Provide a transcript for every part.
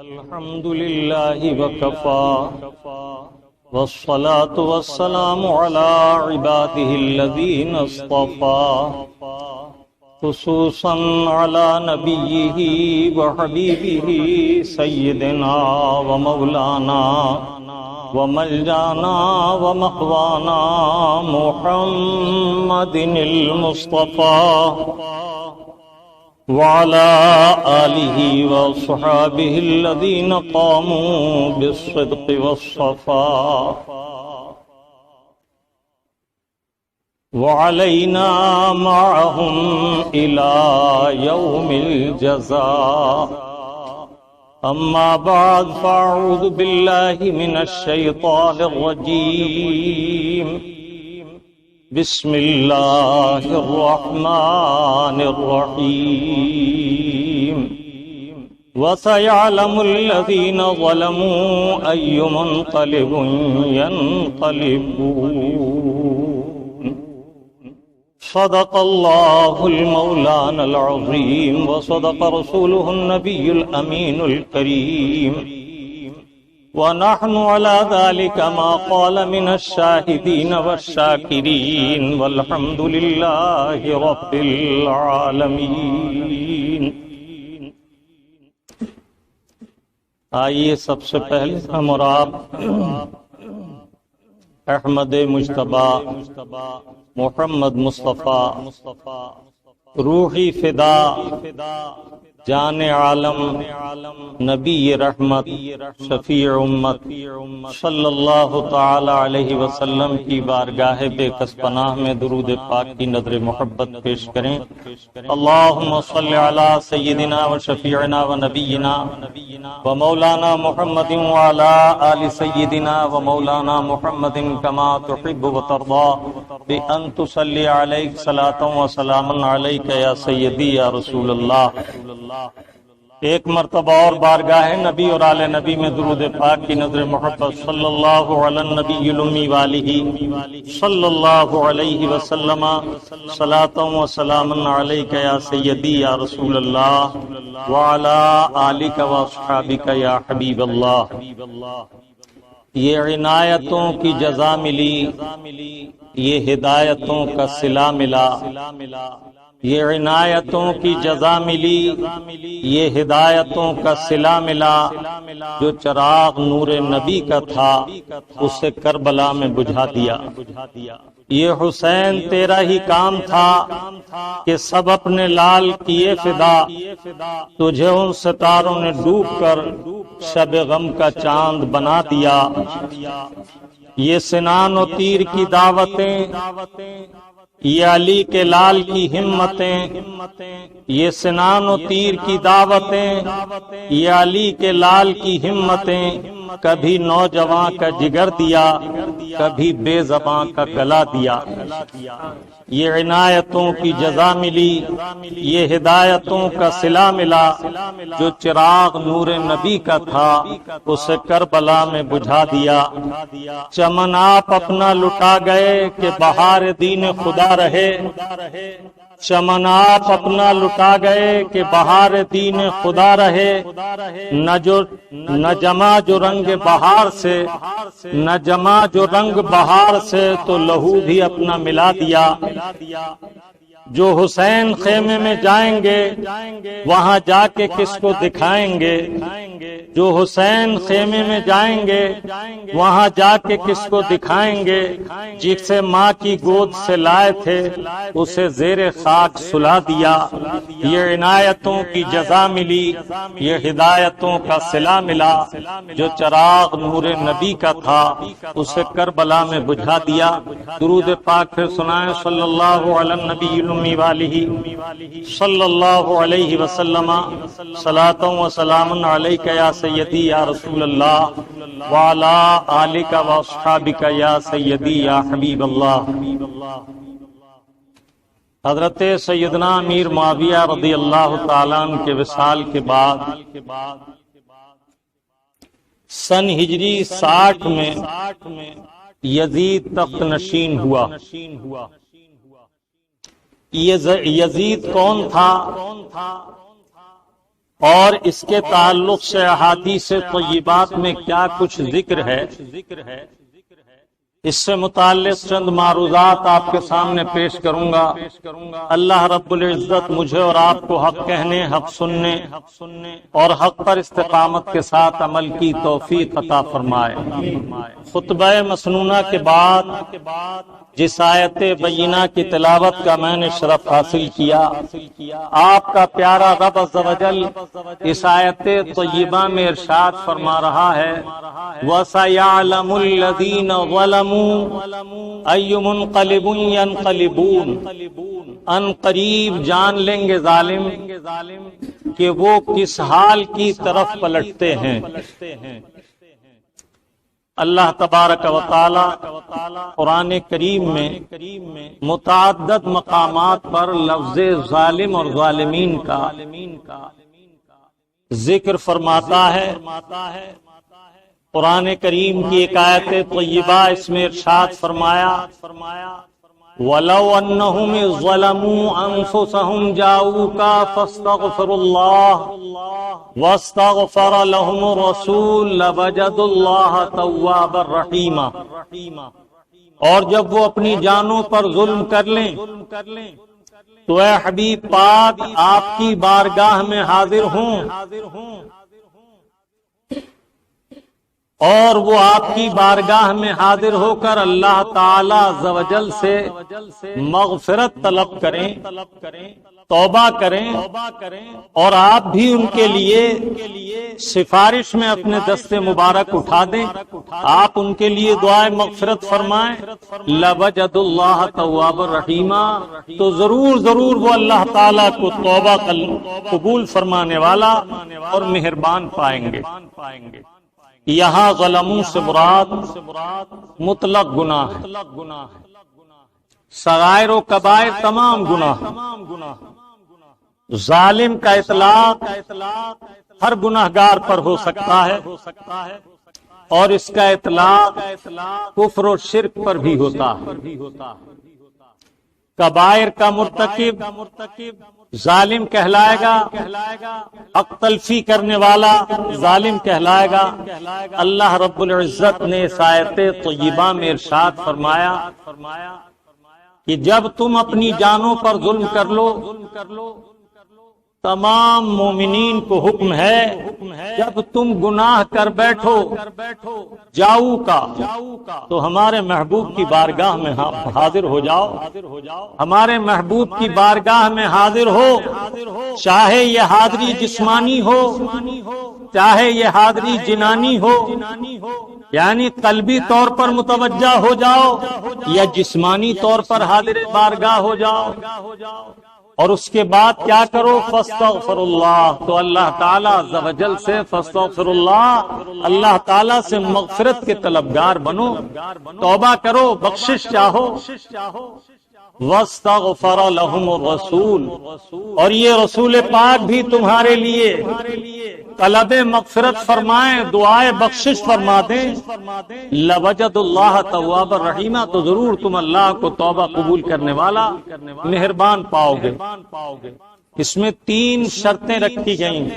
الحمد لله وكفى والصلاة والسلام على عباده الذين اصطفى خصوصا على نبيه وحبيبه سيدنا ومولانا وملجانا ومأوانا محمد المصطفى وعلى آله وصحابه الذين قاموا بالصدق والصفاء وعلينا معهم إلى يوم الجزاء. أما بعد فأعوذ بالله من الشيطان الرجيم. بسم الله الرحمن الرحيم. وسيعلم الذين ظلموا أي منقلب ينقلبون. صدق الله المولانا العظيم وصدق رسوله النبي الأمين الكريم، ونحن على ذلك ما قال من الشاهدين والشاكرين والحمد لله رب العالمين. آئیے سب سے پہلے ہم اور آپ احمد مجتبی محمد مصطفیٰ روحی فدا جان عالم نبی رحمت شفیع امت صلی اللہ تعالی علیہ وسلم کی بارگاہ بے کس پناہ میں درود پاک کی نظر محبت پیش کریں. اللہم صلی علی سیدنا و شفیعنا و نبینا و مولانا محمد وعلی آل سیدنا و مولانا محمد کما تحب و ترضا بأن تصلی علیک صلاة و سلام علیک یا سیدی یا رسول اللہ. ایک مرتبہ اور بارگاہ نبی اور آل نبی میں درود پاک کی نظر محبت صلی اللہ علی النبی الامی والہ صلی اللہ علیہ وسلم صلاۃ و سلام علیک یا سیدی یا رسول اللہ وعلی آلک و اصحابک یا حبیب اللہ. یہ عنایتوں کی جزا ملی، یہ ہدایتوں کا صلہ ملا. یہ عنایتوں کی جزا ملی، یہ ہدایتوں کا صلہ ملا. جو چراغ نور نبی کا تھا اسے کربلا میں بجھا دیا. یہ حسین تیرا ہی کام تھا کہ سب اپنے لال کیے فدا. تجھے ان ستاروں نے ڈوب کر شب غم کا چاند بنا دیا. یہ سنان و تیر کی دعوتیں، یہ علی کے لال کی ہمتیں. یہ سنان و تیر کی دعوتیں، یہ علی کے لال کی ہمتیں. کبھی نوجوان کا جگر دیا، کبھی بے زباں کا گلا دیا. یہ عنایتوں کی جزا ملی، یہ ہدایتوں کا صلہ ملا. جو چراغ نور نبی کا تھا اسے کربلا میں بجھا دیا. چمن آپ اپنا لٹا گئے کہ بہار دین خدا رہے. چمن آپ اپنا لٹا گئے کہ بہار دین خدا رہے. نہ جمع جو رنگ بہار سے، نہ جمع جو رنگ بہار سے، تو لہو بھی اپنا ملا دیا. جو حسین خیمے میں جائیں گے وہاں جا کے کس کو دکھائیں گے. جو حسین خیمے میں جائیں گے وہاں جا کے کس کو دکھائیں گے. جسے ماں کی گود سے لائے تھے اسے زیر خاک سلا دیا. یہ عنایتوں کی جزا ملی، یہ ہدایتوں کا صلہ ملا. جو چراغ نور نبی کا تھا اسے کربلا میں بجھا دیا. درود پاک پھر سنائیں. صلی اللہ علی النبی الامی والہ صلی اللہ علیہ وسلم صلاۃ و سلام علیک یا سیدی یا رسول اللہ وعلی آلک و اصحابک یا سیدی یا حبیب اللہ. حضرت سیدنا امیر معاویہ رضی اللہ تعالیٰ عنہ کے وصال کے بعد سن ہجری 60 میں یزید تخت نشین ہوا. یزید کون تھا اور اس کے تعلق سے احادیث طیبات میں کیا کچھ ذکر ہے، اس سے متعلق چند معروضات آپ کے سامنے پیش کروں گا۔ اللہ رب العزت مجھے اور آپ کو حق کہنے، حق سننے اور حق پر استقامت کے ساتھ عمل کی توفیق عطا فرمائے۔ خطبہ مسنونہ کے بعد جس آیت بینہ کی تلاوت کا میں نے شرف حاصل کیا، آپ کا پیارا رب عز و جل اس آیت طیبہ میں ارشاد فرما رہا ہے وَسَيَعْلَمُ الَّذِينَ ظَلَمُوا أَيُّ مُنْقَلِبٌ يَنْقَلِبُونَ، ان قریب جان لیں گے ظالم کہ وہ کس حال کی طرف پلٹتے ہیں۔ اللہ تبارک و تعالی قرآن کریم میں متعدد مقامات پر لفظ ظالم اور ظالمین کا ذکر فرماتا ہے۔ قرآن کریم کی ایک آیت طیبہ اس میں ارشاد فرمایا وَلَوْ أَنَّهُمْ إِذْ ظَلَمُوا أَنفُسَهُمْ جَاءُوكَ فَاسْتَغْفَرُوا اللَّهَ وَاسْتَغْفَرَ لَهُمُ الرَّسُولُ لَوَجَدُوا اللَّهَ تَوَّابًا رَحِيمًا، اور جب وہ اپنی جانوں پر ظلم کر لیں تو اے حبیب پاک آپ کی بارگاہ میں حاضر ہوں اور وہ آپ کی بارگاہ میں حاضر ہو کر اللہ تعالی عز و جل سے مغفرت طلب کریں، توبہ کریں، اور آپ بھی ان کے لیے سفارش میں اپنے دست مبارک اٹھا دیں، آپ ان کے لیے دعائے مغفرت فرمائیں، لَوَجَدُ اللَّهَ تَوَّابًا رَحِيمًا، تو ضرور وہ اللہ تعالیٰ کو توبہ قبول فرمانے والا اور مہربان پائیں گے۔ یہاں ظلموں سے مراد مطلق گناہ ہے، صغائر و کبائر تمام گناہ۔ ظالم کا اطلاق ہر گناہگار پر ہو سکتا ہے اور اس کا اطلاق کفر و شرک پر بھی ہوتا ہے۔ کبائر کا مرتکب ظالم کہلائے گا، حق تلفی کرنے والا ظالم کہلائے گا۔ اللہ رب العزت نے اس آیت طیبہ میں ارشاد فرمایا کہ جب تم اپنی جانوں پر ظلم کر لو، تمام مومنین کو حکم ہے جب تم گناہ کر بیٹھو جاؤ کا تو ہمارے محبوب کی بارگاہ میں حاضر ہو جاؤ، ہمارے محبوب کی بارگاہ میں حاضر ہو، چاہے یہ حاضری جسمانی ہو چاہے یہ حاضری جنانی ہو، یعنی قلبی طور پر متوجہ ہو جاؤ یا جسمانی طور پر حاضر بارگاہ ہو جاؤ، اور اس کے بعد کیا کرو فاستغفر اللہ، تو اللہ تعالیٰ عز و جل سے فاستغفر اللہ، اللہ تعالیٰ سے مغفرت کے طلبگار بنو، توبہ کرو، بخشش چاہو۔ واستغفر لهم الرسول، اور یہ رسول پاک بھی تمہارے لیے طلب مغفرت فرمائیں، دعائے بخشش فرما دیں، لوجد اللہ توابا رحیمہ، تو ضرور تم اللہ کو توبہ قبول کرنے والا مہربان پاؤ گے۔ اس میں 3 شرطیں رکھی گئیں۔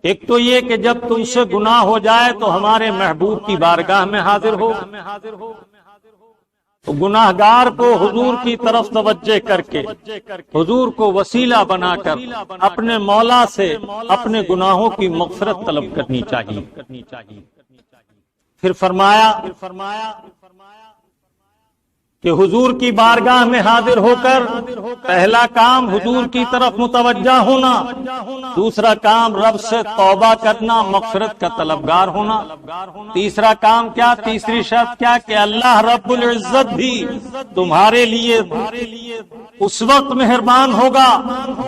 ایک تو یہ کہ جب تم سے گناہ ہو جائے تو ہمارے محبوب کی بارگاہ میں حاضر ہو، تو گناہگار کو حضور کی طرف توجہ کر کے حضور کو وسیلہ بنا کر اپنے مولا سے اپنے گناہوں کی مغفرت طلب کرنی چاہیے۔ پھر فرمایا کہ حضور کی بارگاہ میں حاضر ہو کر پہلا کام حضور کی طرف متوجہ ہونا، دوسرا کام رب سے توبہ کرنا، مغفرت کا طلبگار ہونا، تیسرا کام کیا، تیسری شرط کیا کہ اللہ رب العزت بھی تمہارے لیے اس وقت مہربان ہوگا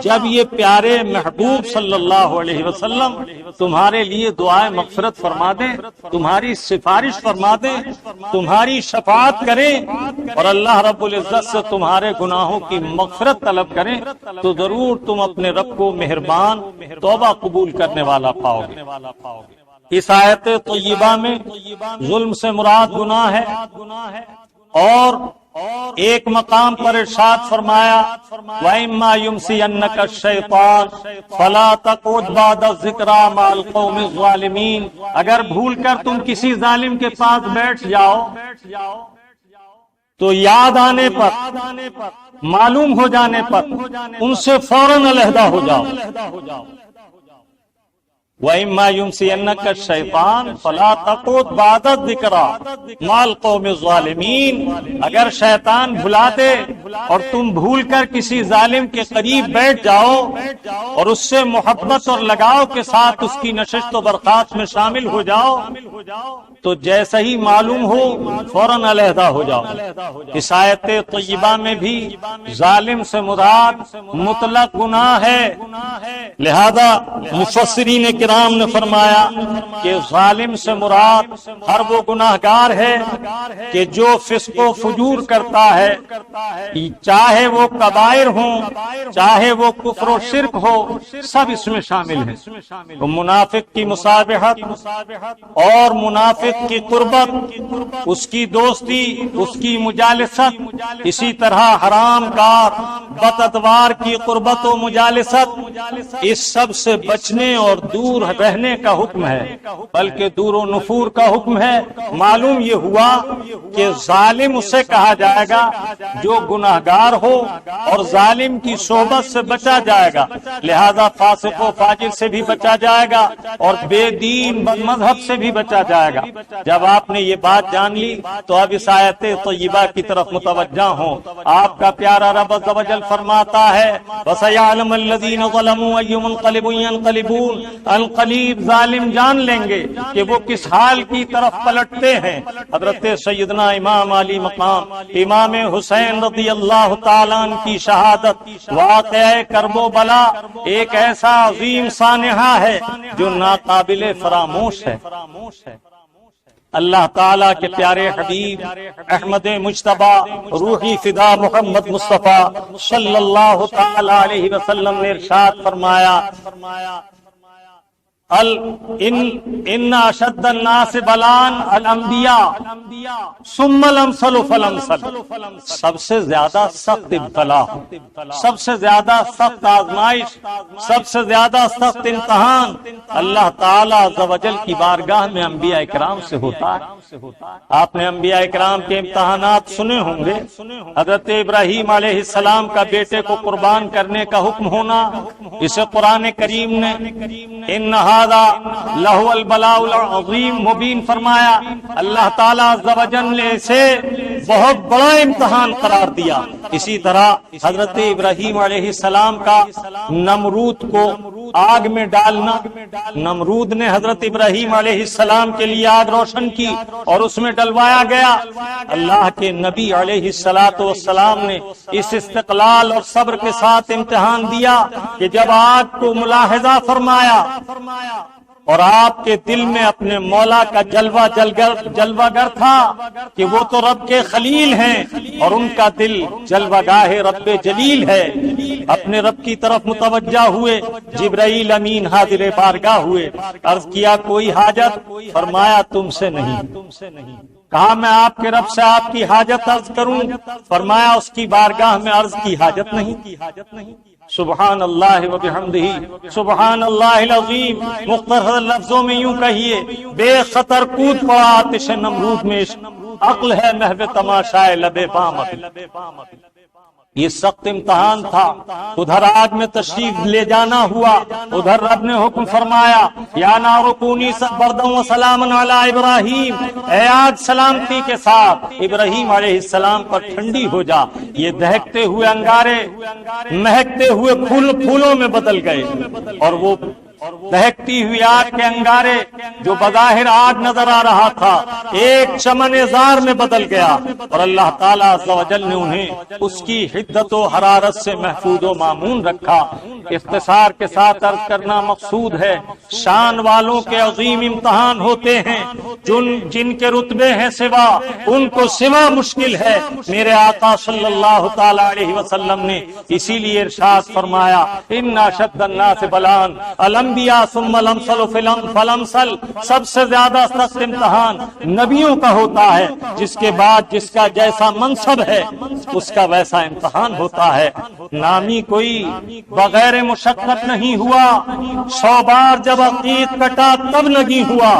جب یہ پیارے محبوب صلی اللہ علیہ وسلم تمہارے لیے دعائے مغفرت فرما دیں، تمہاری سفارش فرما دیں، تمہاری شفاعت کریں، اور اللہ رب العزت سے تمہارے گناہوں کی مغفرت طلب کریں، تو ضرور تم اپنے رب کو مہربان توبہ قبول کرنے والا پاؤ گے۔ اس آیت طیبہ میں ظلم سے مراد گناہ ہے، اور ایک مقام پر ارشاد فرمایا وَإِمَّا يُمْسِيَنَّكَ الشَّيْطَانُ فَلَا تَقْعُدْ بَعْدَ الذِّكْرَىٰ مَعَ الْقَوْمِ الظَّالِمِينَ، اگر بھول کر تم کسی ظالم کے پاس بیٹھ جاؤ تو یاد آنے پر، معلوم ہو جانے پر ان سے فوراً علیحدہ ہو جاؤ۔ وَإِمَّا يُمْسِيَنَّكَ الشَّيْطَانُ فَلَا تَقْعُدْ بَعْدَ الذِّكْرَىٰ مَعَ الْقَوْمِ الظَّالِمِينَ، اگر شیطان بھلا دے اور تم بھول کر کسی ظالم کے قریب بیٹھ جاؤ اور اس سے محبت اور لگاؤ کے ساتھ اس کی نشست و برخاست میں شامل ہو جاؤ تو جیسا ہی معلوم ہو فوراً علیحدہ ہو جاؤ۔ اس آیت طیبہ میں بھی ظالم سے مراد مطلق گناہ ہے، لہذا مفسرین کرام نے فرمایا کہ ظالم سے مراد ہر وہ گناہگار ہے کہ جو فسق و فجور کرتا ہے، چاہے وہ کبائر ہوں چاہے وہ کفر و شرک ہو، سب اس میں شامل ہیں۔ وہ منافق کی مصابحت اور منافق کی قربت، اس کی دوستی، اس کی مجالست، اسی طرح حرام کار بدعتوار کی قربت و مجالست، اس سب سے بچنے اور دور رہنے کا حکم ہے، بلکہ دور و نفور کا حکم ہے۔ معلوم یہ ہوا کہ ظالم اسے کہا جائے گا جو گناہگار ہو اور ظالم کی صحبت سے بچا جائے گا، لہذا فاسق و فاجر سے بھی بچا جائے گا اور بے دین مذہب سے بھی بچا جائے گا۔ جب آپ نے یہ بات جان لی تو اب اس آیت طیبہ کی طرف متوجہ ہوں۔ آپ کا پیارا رب عز و جل فرماتا ہے وَسَيَعْلَمُ الَّذِينَ ظَلَمُوا أَيُّ مُنقَلِبٍ يَنقَلِبُونَ، القلیب ظالم جان لیں گے کہ وہ کس حال کی طرف پلٹتے ہیں۔ حضرت سیدنا امام علی مقام امام حسین رضی اللہ تعالیٰ عنہ کی شہادت واقعہ کرب و بلا ایک ایسا عظیم سانحہ ہے جو ناقابل فراموش ہے۔ اللہ تعالیٰ کے پیارے حبیب احمد مجتبیٰ روحی فدا محمد مصطفیٰ صلی اللہ تعالیٰ علیہ وسلم نے ارشاد فرمایا ان اشد الناس بلاء الانبیاء ثم الامثل فالامثل، سب سے زیادہ سخت ابتلا، سب سے زیادہ سخت آزمائش، سب سے زیادہ سخت امتحان اللہ تعالیٰ عز و جل کی بارگاہ میں انبیاء کرام سے ہوتا ہے۔ آپ نے انبیاء کرام کے امتحانات سنے ہوں گے۔ حضرت ابراہیم علیہ السلام کا بیٹے کو قربان کرنے کا حکم ہونا، اسے قرآن کریم نے ان ھذا لہو البلاء العظیم مبین فرمایا۔ اللہ تعالیٰ عز و جل نے اسے بہت بڑا امتحان قرار دیا۔ اسی طرح حضرت ابراہیم علیہ السلام کا نمرود کو آگ میں ڈالنا، نمرود نے حضرت ابراہیم علیہ السلام کے لیے آگ روشن کی اور اس میں ڈلوایا گیا۔ اللہ کے نبی علیہ السلام نے اس استقلال اور صبر کے ساتھ امتحان دیا کہ جب آگ کو ملاحظہ فرمایا اور آپ کے دل میں اپنے مولا کا جلوہ گر تھا کہ وہ تو رب کے خلیل ہیں اور ان کا دل جلوہ گاہ رب جلیل ہے، اپنے رب کی طرف متوجہ ہوئے، جبرائیل امین حاضر بارگاہ ہوئے، عرض کیا کوئی حاجت؟ فرمایا تم سے نہیں۔ کہا میں آپ کے رب سے آپ کی حاجت عرض کروں؟ فرمایا اس کی بارگاہ میں عرض کی حاجت نہیں۔ سبحان اللہ و بحمدہ سبحان اللہ العظیم، مختصر لفظوں میں یوں کہیے بے خطر کود پڑا آتش نمرود میں، عقل ہے محو تماشائے لبے پامت۔ یہ سخت امتحان تھا، ادھر آگ میں تشریف لے جانا ہوا، ادھر رب نے حکم فرمایا یا نار کونی بردا و سلاما علی ابراہیم، اے آگ سلامتی کے ساتھ ابراہیم علیہ السلام پر ٹھنڈی ہو جا۔ یہ دہکتے ہوئے انگارے مہکتے ہوئے پھولوں میں بدل گئے اور وہ دہکتی ہوئی آگ کے انگارے جو بظاہر آگ نظر آ رہا تھا ایک چمن زار میں بدل گیا اور اللہ تعالیٰ عز و جل نے انہیں اس کی حدت و حرارت سے محفوظ و مامون رکھا۔ اختصار کے ساتھ عرض کرنا مقصود ہے شان والوں کے عظیم امتحان ہوتے ہیں، جن کے رتبے ہیں سوا ان کو سوا مشکل ہے۔ میرے آقا صلی اللہ تعالی علیہ وسلم نے اسی لیے ارشاد فرمایا ان اشد الناس بلاء الانبیاء ثم الامثل فالامثل، سب سے زیادہ سخت امتحان نبیوں کا ہوتا ہے، جس کے بعد جس کا جیسا منصب ہے اس کا ویسا امتحان ہوتا ہے۔ نامی کوئی بغیر مشقت نہیں ہوا، 100 بار جب عقیق کٹا تب نگیں ہوا۔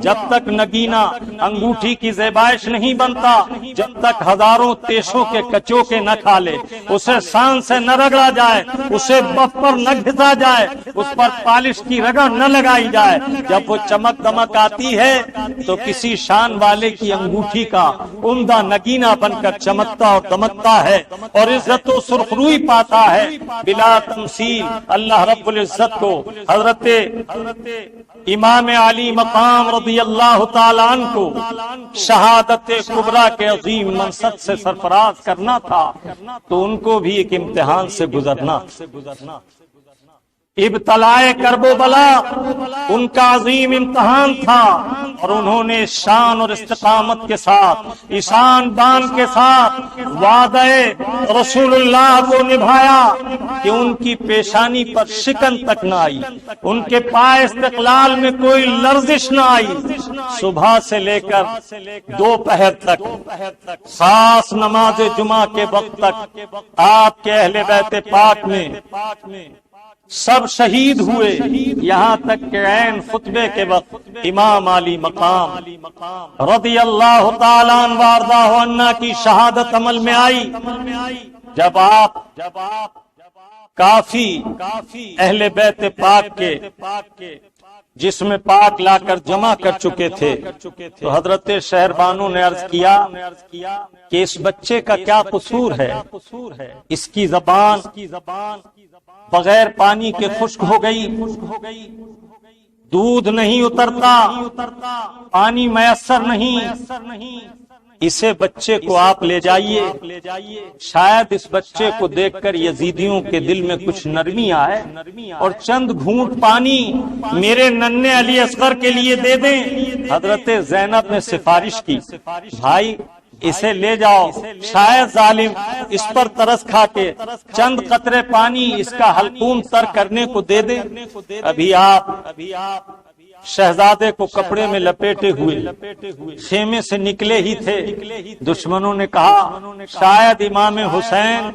جب تک نگینا انگوٹھی کی زیبائش نہیں بنتا، جب تک ہزاروں تیشوں کے کچوکے نہ کھا لے، اسے سان سے نہ رگڑا جائے، اسے بف پر نہ گھسا جائے، اس پر پالش کی رگڑ نہ لگائی جائے، جب وہ چمک دمک آتی ہے تو کسی شان والے کی انگوٹھی کا عمدہ نگینا بن کر چمکتا اور دمکتا ہے اور عزت و سرخروئی پاتا ہے بلا تمثیل۔ اللہ رب العزت کو حضرت امام علی مقام رضی اللہ تعالیٰ عنہ کو شہادت کبریٰ کے عظیم منصب سے سرفراز کرنا تھا تو ان کو بھی ایک امتحان سے گزرنا۔ ابتلائے کرب و بلا ان کا عظیم امتحان تھا، اور انہوں نے شان اور استقامت کے ساتھ، ایشان بان کے ساتھ وعدہ رسول اللہ کو نبھایا کہ ان کی پیشانی پر شکن تک نہ آئی، ان کے پائے استقلال میں کوئی لرزش نہ آئی۔ صبح سے لے کر دوپہر تک، خاص نماز جمعہ کے وقت تک آپ کے اہل بیت پاک میں سب شہید ہوئے، یہاں تک کہ عین خطبے کے وقت امام علی مقام رضی اللہ تعالیٰ عنہ وارضہ عنہ کی شہادت عمل میں آئی۔ جب آپ کافی اہل بیت پاک کے جسم پاک لا کر جمع کر چکے تھے تو حضرت شہربانو نے عرض کیا کہ اس بچے کا کیا قصور ہے، اس کی زبان بغیر پانی کے خشک ہو گئی، دودھ نہیں اترتا، پانی میسر نہیں، اسے بچے کو آپ لے جائیے، شاید اس بچے کو دیکھ کر یزیدیوں کے دل میں کچھ نرمی آئے اور چند گھونٹ پانی میرے ننھے علی اصغر کے لیے دے دیں۔ حضرت زینب نے سفارش کی، بھائی اسے لے جاؤ، شاید ظالم اس پر ترس کھا کے چند قطرے پانی اس کا حلقوم تر کرنے کو دے دے۔ ابھی آپ شہزادے کو کپڑے میں لپیٹے ہوئے خیمے سے نکلے ہی تھے، دشمنوں نے کہا شاید امام حسین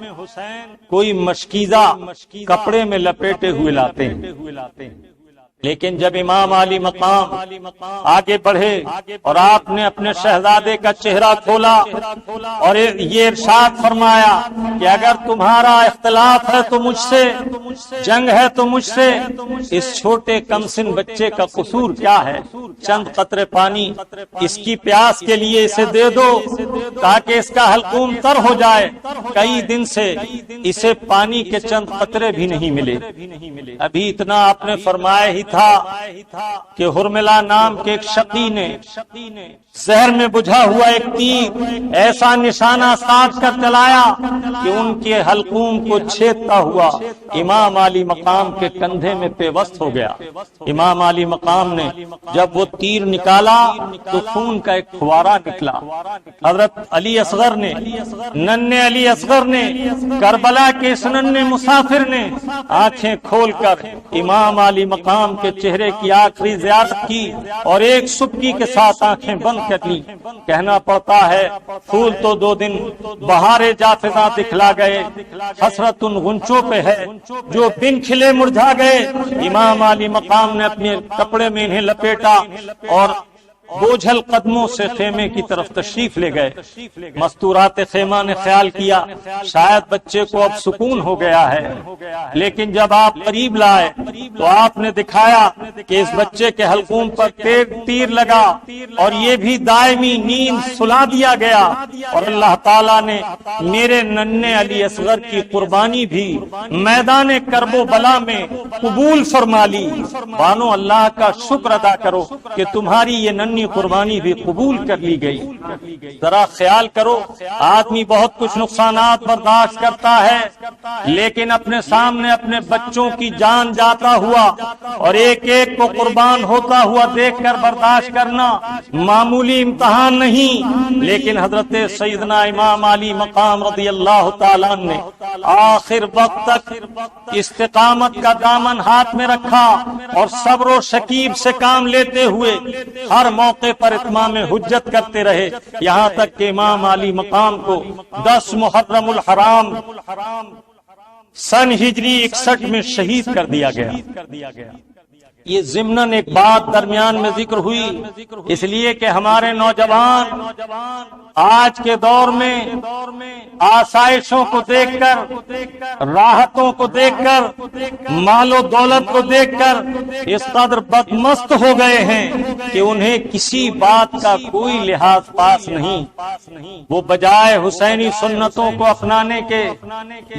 کوئی مشکیزہ کپڑے میں لپیٹے ہوئے لاتے ہیں، لیکن جب امام علی مقام آگے بڑھے اور آپ نے اپنے شہزادے کا چہرہ کھولا اور یہ ارشاد فرمایا کہ اگر تمہارا اختلاف ہے تو مجھ سے، جنگ ہے تو مجھ سے، اس چھوٹے کمسن بچے کا قصور کیا ہے؟ چند قطرے پانی اس کی پیاس کے لیے اسے دے دو تاکہ اس کا حلقوم تر ہو جائے۔ کئی دن سے اسے پانی کے چند قطرے بھی نہیں ملے۔ ابھی اتنا آپ نے فرمایا ہی تھا کہ ہرملا نام کے ایک شقی نے زہر میں بجھا ہوا ایک تیر ایسا نشانہ ساتھ کر چلایا کہ ان کے حلقوم کو چھیدتا ہوا امام علی مقام کے کندھے میں پیوست ہو گیا۔ امام علی مقام نے جب وہ تیر نکالا تو خون کا ایک فوارہ نکلا۔ حضرت علی اصغر نے، ننھے علی اصغر نے، کربلا کے اس ننھے مسافر نے آنکھیں کھول کر امام علی مقام کے چہرے کی آخری زیارت کی اور ایک سبکی کے ساتھ آنکھیں بند کر لی۔ کہنا پڑتا ہے پھول تو 2 دن بہارے جافزاں دکھلا گئے، حسرت ان غنچوں پہ ہے جو بن کھلے مرجھا گئے۔ امام علی مقام نے اپنے کپڑے میں انہیں لپیٹا اور بوجھل قدموں سے خیمے کی طرف تشریف لے گئے۔ مستورات خیمہ نے خیال کیا شاید بچے کو اب سکون ہو گیا ہے، لیکن جب آپ قریب لائے تو آپ نے دکھایا کہ اس بچے کے حلقوم پر تیر لگا اور یہ بھی دائمی نیند سلا دیا گیا، اور اللہ تعالیٰ نے میرے ننھے علی اصغر کی قربانی بھی میدان کرب و بلا میں قبول فرما لی۔ بانو اللہ کا شکر ادا کرو کہ تمہاری یہ ننھی اتنی قربانی بھی قبول کر لی گئی۔ ذرا خیال کرو، آدمی بہت کچھ نقصانات برداشت کرتا ہے، لیکن اپنے سامنے اپنے بچوں کی جان جاتا ہوا اور ایک ایک کو قربان ہوتا ہوا دیکھ کر برداشت کرنا معمولی امتحان نہیں۔ لیکن حضرت سیدنا امام علی مقام رضی اللہ تعالیٰ عنہ نے آخر وقت تک استقامت کا دامن ہاتھ میں رکھا اور صبر و شکیب سے کام لیتے ہوئے ہر موقع پر اتمام حجت کرتے رہے، یہاں تک کہ امام علی مقام کو 10 محرم الحرام سن ہجری 61 میں شہید کر دیا گیا۔ یہ ضمناً ایک بات درمیان میں ذکر ہوئی اس لیے کہ ہمارے نوجوان آج کے دور میں آسائشوں کو دیکھ کر، راحتوں کو دیکھ کر، مال و دولت کو دیکھ کر اس قدر بدمست ہو گئے ہیں کہ انہیں کسی بات کا کوئی لحاظ پاس نہیں۔ وہ بجائے حسینی سنتوں کو اپنانے کے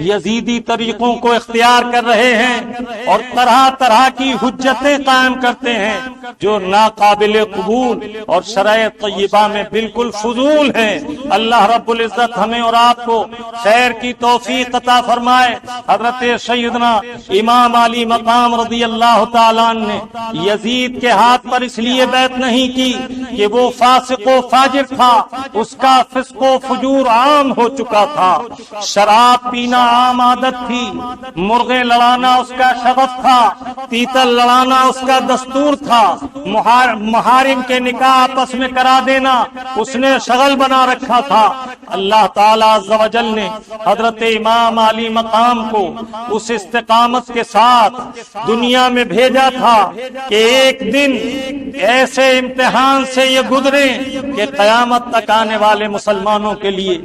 یزیدی طریقوں کو اختیار کر رہے ہیں اور طرح طرح کی حجتیں قائم کرتے ہیں جو ناقابل قبول اور شرع طیبہ میں بالکل فضول ہیں۔ اللہ رب العزت ہمیں اور آپ کو خیر کی توفیق عطا فرمائے۔ حضرت سیدنا امام علی مقام رضی اللہ تعالیٰ عنہ نے یزید کے ہاتھ پر اس لیے بیعت نہیں کی کہ وہ فاسق و فاجر تھا، اس کا فسق و فجور عام ہو چکا تھا، شراب پینا عام عادت تھی، مرغے لڑانا اس کا شغف تھا، تیتل لڑانا اس کا دستور تھا، محارم کے نکاح آپس میں کرا دینا اس نے شغل بنا رکھا تھا۔ اللہ تعالیٰ عز و جل نے حضرت امام علی مقام کو اس استقامت کے ساتھ دنیا میں بھیجا تھا کہ ایک دن ایسے امتحان سے یہ گزرے کہ قیامت تک آنے والے مسلمانوں کے لیے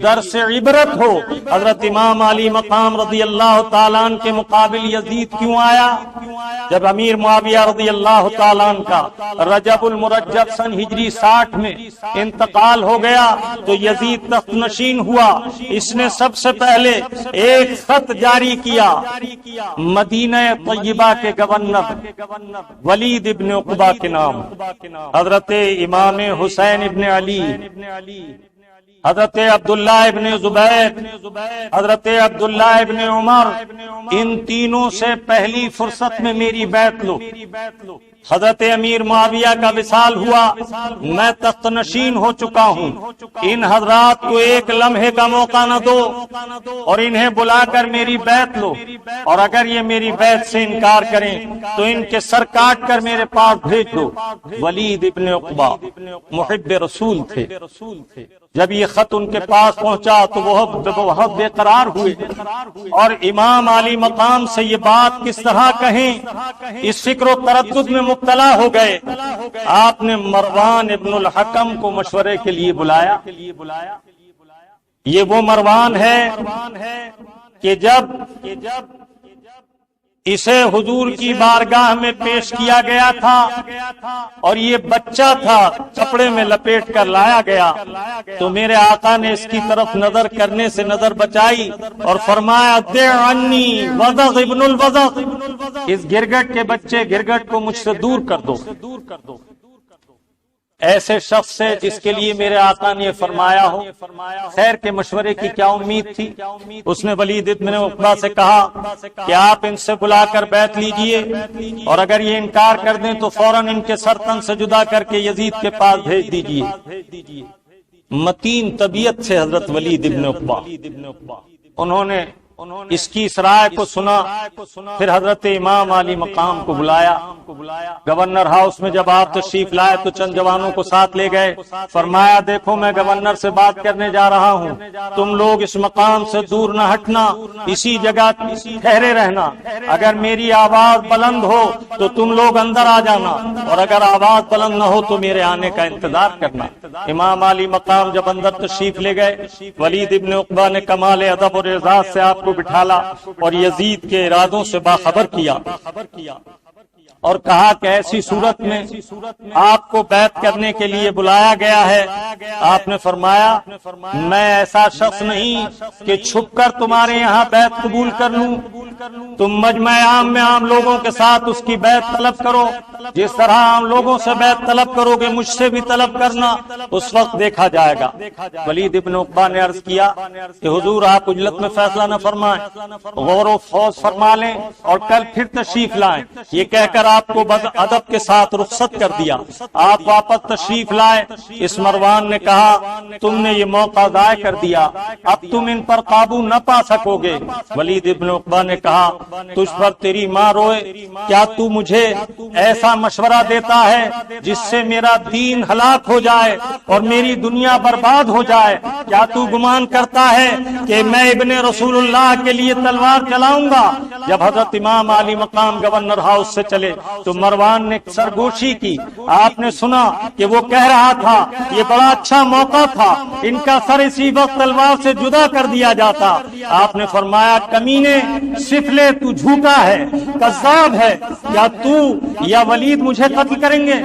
درس عبرت ہو۔ حضرت امام علی مقام رضی اللہ تعالیٰ عنہ کے مقابل یزید کیوں آیا؟ جب امیر معاویہ رضی اللہ تعالیٰ عنہ کا رجب المرجب سن ہجری 60 میں انتقال ہو گیا تو یزید تخت نشین ہوا۔ اس نے سب سے پہلے ایک خط جاری کیا مدینہ طیبہ کے گورنر ولید ابن عقبہ کے نام، حضرت امام حسین ابن علی، حضرت عبداللہ ابن زبیر، حضرت عبداللہ ابن عمر، ان تینوں سے پہلی فرصت میں میری بیعت لو۔ حضرت امیر معاویہ کا وصال ہوا، میں تخت نشین ہو چکا ہوں، ان حضرات کو ایک لمحے کا موقع نہ دو اور انہیں بلا کر میری بیعت لو، اور اگر یہ میری بیعت سے انکار کریں تو ان کے سر کاٹ کر میرے پاس بھیج دو۔ ولید ابن عقبہ محب رسول تھے، جب یہ خط ان کے پاس پہنچا تو وہ بہت بے قرار ہوئے اور امام علی مقام سے یہ بات کس طرح کہیں اس فکر و تردد میں مبتلا ہو گئے۔ آپ نے مروان ابن الحکم کو مشورے کے لیے بلایا۔ یہ وہ مروان ہے کہ جب اسے حضور کی بارگاہ میں پیش کیا گیا تھا اور یہ بچہ تھا، کپڑے میں لپیٹ کر لایا گیا تو میرے آقا نے اس کی طرف نظر کرنے سے نظر بچائی اور فرمایا دع عنی وضغ ابن الوضغ، اس گرگٹ کے بچے گرگٹ کو مجھ سے دور کر دو۔ ایسے شخص سے جس کے لیے میرے آقا نے فرمایا ہو، خیر کے مشورے کی کیا امید تھی؟ اس نے ولید ابن عقبہ سے کہا کہ آپ ان سے بلا کر بیعت لیجئے اور اگر یہ انکار کر دیں تو فوراً ان کے سر تن سے جدا کر کے یزید کے پاس بھیج دیجئے۔ متین طبیعت سے حضرت ولید ابن عقبہ، انہوں نے اس کی اس رائے کو سنا، پھر حضرت امام علی مقام کو بلایا۔ گورنر ہاؤس میں جب آپ تشریف لائے تو چند جوانوں کو ساتھ لے گئے، فرمایا دیکھو میں گورنر سے بات کرنے جا رہا ہوں، تم لوگ اس مقام سے دور نہ ہٹنا، اسی جگہ ٹھہرے رہنا، اگر میری آواز بلند ہو تو تم لوگ اندر آ جانا اور اگر آواز بلند نہ ہو تو میرے آنے کا انتظار کرنا۔ امام علی مقام جب اندر تشریف لے گئے، ولید ابن عقبہ نے کمال ادب اور اعزاز سے آپ کو بٹھالا اور یزید کے ارادوں سے باخبر کیا۔ اور کہا کہ ایسی صورت میں آپ کو بیعت کرنے کے لیے بلایا گیا ہے۔ آپ نے فرمایا میں ایسا شخص نہیں کہ چھپ کر تمہارے یہاں بیعت قبول کر لوں، تم مجمع عام میں عام لوگوں کے ساتھ اس کی بیعت طلب کرو، جس طرح عام لوگوں سے بیعت طلب کرو گے مجھ سے بھی طلب کرنا، اس وقت دیکھا جائے گا۔ ولید ابن عقبہ نے عرض کیا کہ حضور آپ اجلت میں فیصلہ نہ فرمائیں، غور و خوض فرما لیں اور کل پھر تشریف لائیں۔ یہ کہہ کر آپ کو بد ادب کے ساتھ رخصت کر دیا۔ آپ واپس تشریف لائے۔ اس مروان نے کہا تم نے یہ موقع ضائع کر دیا، اب تم ان پر قابو نہ پا سکو گے۔ ولید ابن عقبہ نے کہا تجھ پر تیری ماں روئے، کیا تو مجھے ایسا مشورہ دیتا ہے جس سے میرا دین ہلاک ہو جائے اور میری دنیا برباد ہو جائے؟ کیا تو گمان کرتا ہے کہ میں ابن رسول اللہ کے لیے تلوار چلاؤں گا؟ جب حضرت امام علی مقام گورنر ہاؤس سے چلے تو مروان نے سرگوشی کی۔ آپ نے سنا کہ وہ کہہ رہا تھا یہ بڑا اچھا موقع تھا، ان کا سر اسی وقت تلوار سے جدا کر دیا جاتا۔ آپ نے فرمایا کمینے، سفلے، تو جھوٹا ہے، کذاب ہے، کیا تو یا ولید مجھے قتل کریں گے؟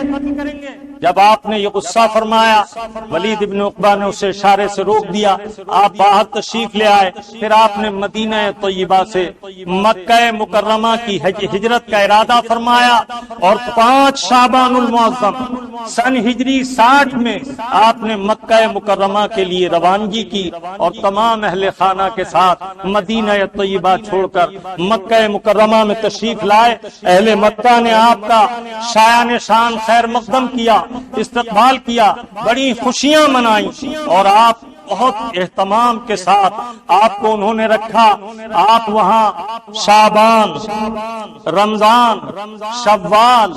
جب آپ نے یہ غصہ فرمایا ولید ابن عقبہ نے اسے اشارے سے روک دیا۔ آپ باہر تشریف لے آئے۔ پھر آپ نے مدینہ طیبہ سے مکہ مکرمہ کی ہجرت کا ارادہ فرمایا اور 5 شعبان المعظم سن ہجری 60 میں آپ نے مکہ مکرمہ کے لیے روانگی کی اور تمام اہل خانہ کے ساتھ مدینہ طیبہ چھوڑ کر مکہ مکرمہ میں تشریف لائے۔ اہل مکہ نے آپ کا شایان شان خیر مقدم کیا، استقبال کیا، بڑی خوشیاں منائیں اور آپ بہت اہتمام کے ساتھ آپ کو انہوں نے رکھا۔ آپ وہاں شعبان، رمضان، شوال،